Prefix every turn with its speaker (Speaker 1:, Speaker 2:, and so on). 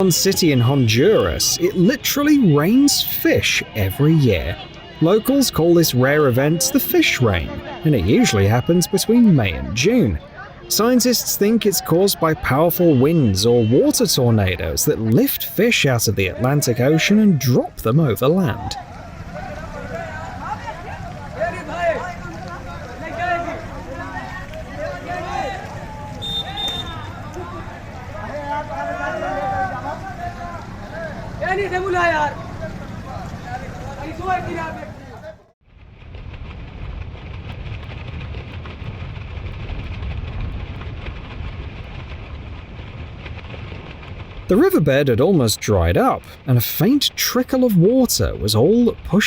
Speaker 1: one city in Honduras, it literally rains fish every year. Locals call this rare event the fish rain, and it usually happens between May and June. Scientists think it's caused by powerful winds or water tornadoes that lift fish out of the Atlantic Ocean and drop them over land. The riverbed had almost dried up, and a faint trickle of water was all that pushed